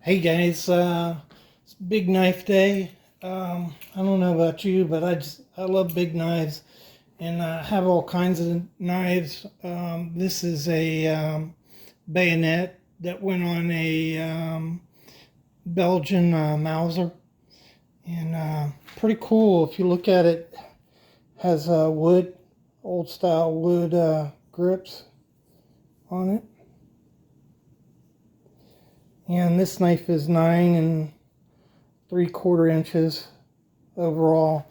Hey guys, it's Big Knife Day. I don't know about you, but I love big knives, and I have all kinds of knives. This is a bayonet that went on a Belgian Mauser, and pretty cool. If you look at it, has wood, old style wood grips on it, and this knife is 9 3/4 inches overall,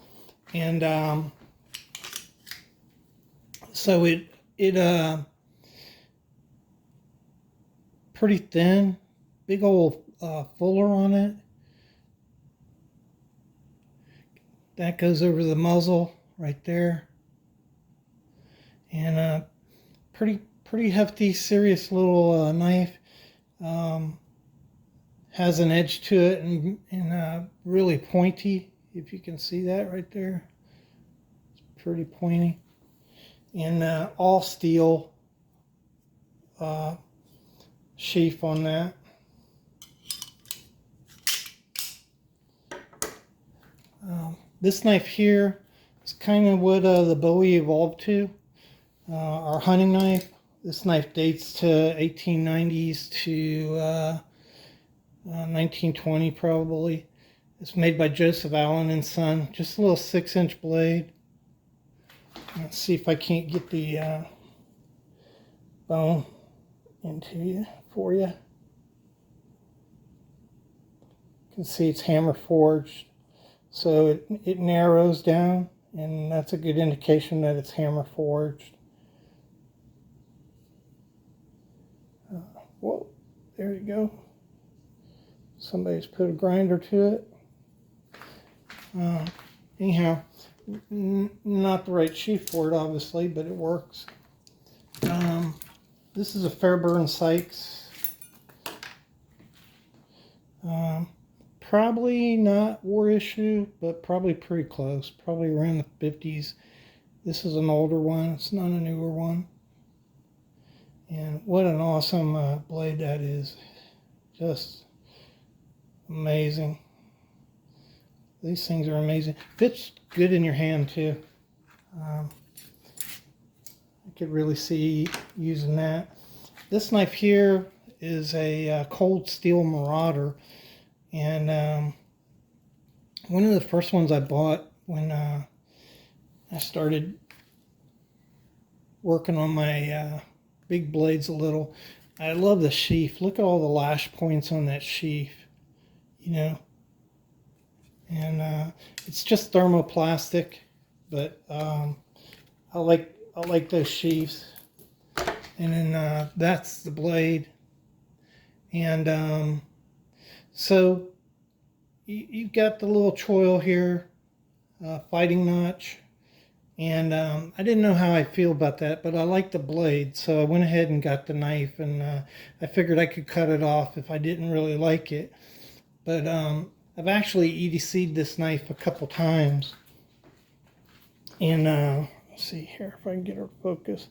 and so it pretty thin, big old fuller on it that goes over the muzzle right there, and pretty hefty, serious little knife. Um, has an edge to it, and really pointy. If you can see that right there, it's pretty pointy, and all steel uh, sheath on that. This knife here is kind of what the Bowie evolved to. Our hunting knife. This knife dates to 1890s to 1920 probably. It's made by Joseph Allen and Son. Just a little 6-inch blade. Let's see if I can't get the bone into you for you. You can see it's hammer forged, so it narrows down, and that's a good indication that it's hammer forged. Whoa, there you go. Somebody's put a grinder to it. Anyhow, not the right sheath for it, obviously, but it works. This is a Fairburn Sykes. Probably not war issue, but probably pretty close. Probably around the 50s. This is an older one. It's not a newer one. And what an awesome blade that is. Just amazing. These things are amazing. Fits good in your hand too. I could really see using that. This knife here is a Cold Steel Marauder, and one of the first ones I bought when I started working on my big blades a little. I love the sheath. Look at all the lash points on that sheath, you know. And it's just thermoplastic, but I like those sheaths. And then that's the blade, and so you've got the little choil here, fighting notch, and I didn't know how I feel about that, but I like the blade, so I went ahead and got the knife, and I figured I could cut it off if I didn't really like it, but I've actually EDC'd this knife a couple times, and let's see here if I can get her focus.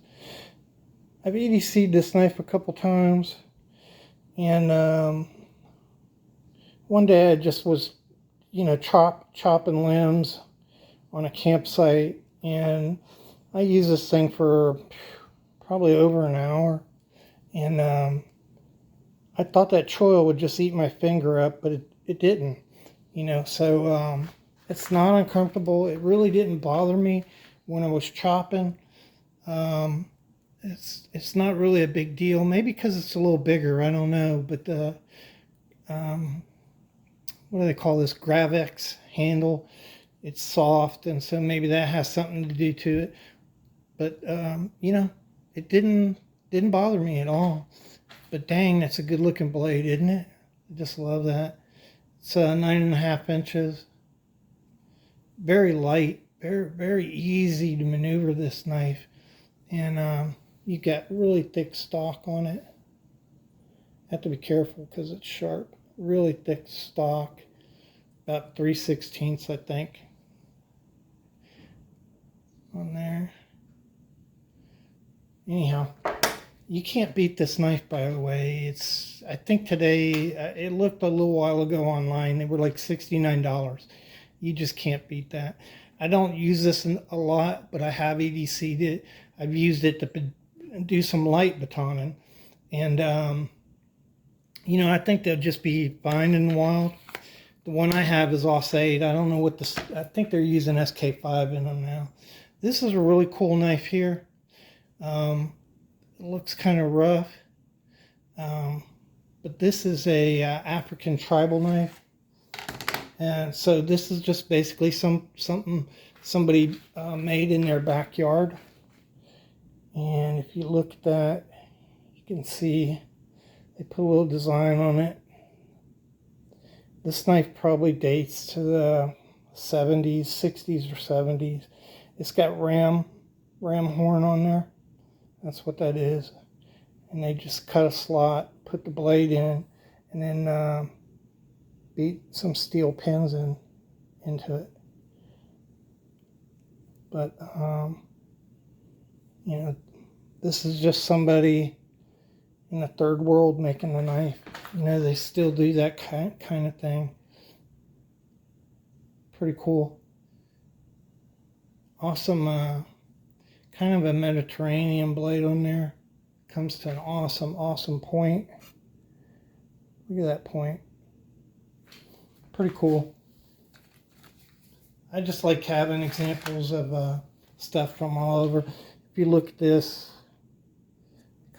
I've EDC'd this knife a couple times, and one day I just was, chopping limbs on a campsite, and I used this thing for probably over an hour, and I thought that choil would just eat my finger up, but it didn't, so it's not uncomfortable. It really didn't bother me when I was chopping. It's not really a big deal. Maybe because it's a little bigger. I don't know. But the what do they call this? Gravex handle. It's soft, and so maybe that has something to do to it. But it didn't bother me at all. But dang, that's a good looking blade, isn't it? I just love that. It's 9.5 inches. Very light. Very very easy to maneuver this knife, and you got really thick stock on it. Have to be careful because it's sharp. Really thick stock, about 3/16 I think on there. Anyhow, You can't beat this knife, by the way. It's, I think today, it looked a little while ago online, they were like $69. You just can't beat that. I don't use this a lot, but I have EDC'd it. I've used it to do some light batoning. And, you know, I think they'll just be fine in the wild. The one I have is Auss-8. I don't know what this, I think they're using SK5 in them now. This is a really cool knife here. It looks kind of rough. But this is a African tribal knife. And so this is just basically something somebody made in their backyard. And if you look at that, you can see they put a little design on it. This knife probably dates to the 70s, 60s or 70s. It's got ram horn on there. That's what that is. And they just cut a slot, put the blade in, and then beat some steel pins into it. But, you know, this is just somebody in the third world making the knife. You know, they still do that kind of thing. Pretty cool. Awesome, kind of a Mediterranean blade on there. Comes to an awesome point. Look at that point. Pretty cool. I just like having examples of stuff from all over. If you look at this,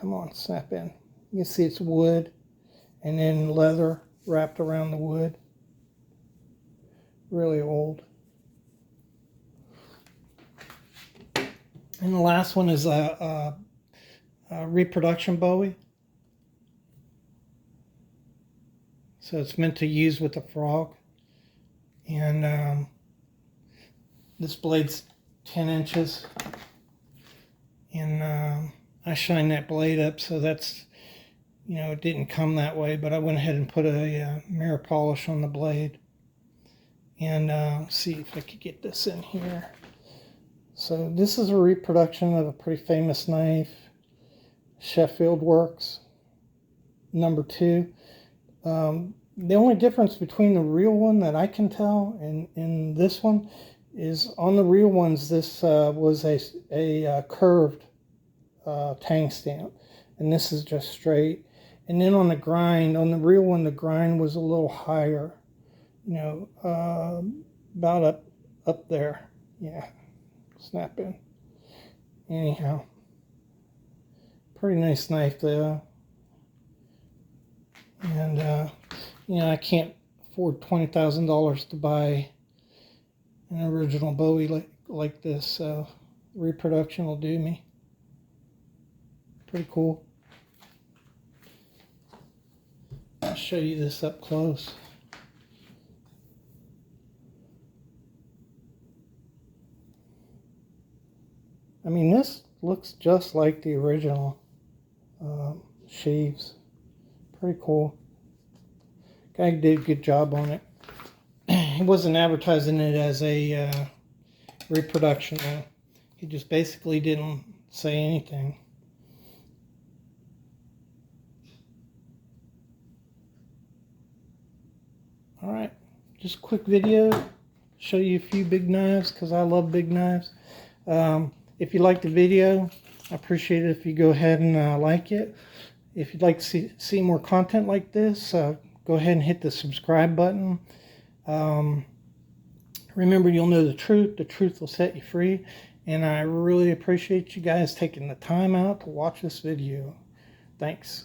come on, snap in. You can see it's wood and then leather wrapped around the wood. Really old. And the last one is a reproduction Bowie. So it's meant to use with a frog. And this blade's 10 inches. And I shined that blade up, so that's, you know, it didn't come that way, but I went ahead and put a mirror polish on the blade. And see if I could get this in here. So this is a reproduction of a pretty famous knife, Sheffield Works, number 2. The only difference between the real one that I can tell and this one is on the real ones, this was a curved tang stamp, and this is just straight. And then on the grind, on the real one, the grind was a little higher, you know, about up there. Yeah, snap in. Anyhow, pretty nice knife though. And you know, I can't afford $20,000 to buy an original Bowie like this, so reproduction will do me. Pretty cool. I'll show you this up close. I mean, this looks just like the original sheaves. Pretty cool. Guy did a good job on it. He wasn't advertising it as a reproduction though. He just basically didn't say anything. Alright, just a quick video. Show you a few big knives because I love big knives. If you like the video, I appreciate it if you go ahead and like it. If you'd like to see more content like this, go ahead and hit the subscribe button. Remember, you'll know the truth will set you free, and I really appreciate you guys taking the time out to watch this video. Thanks.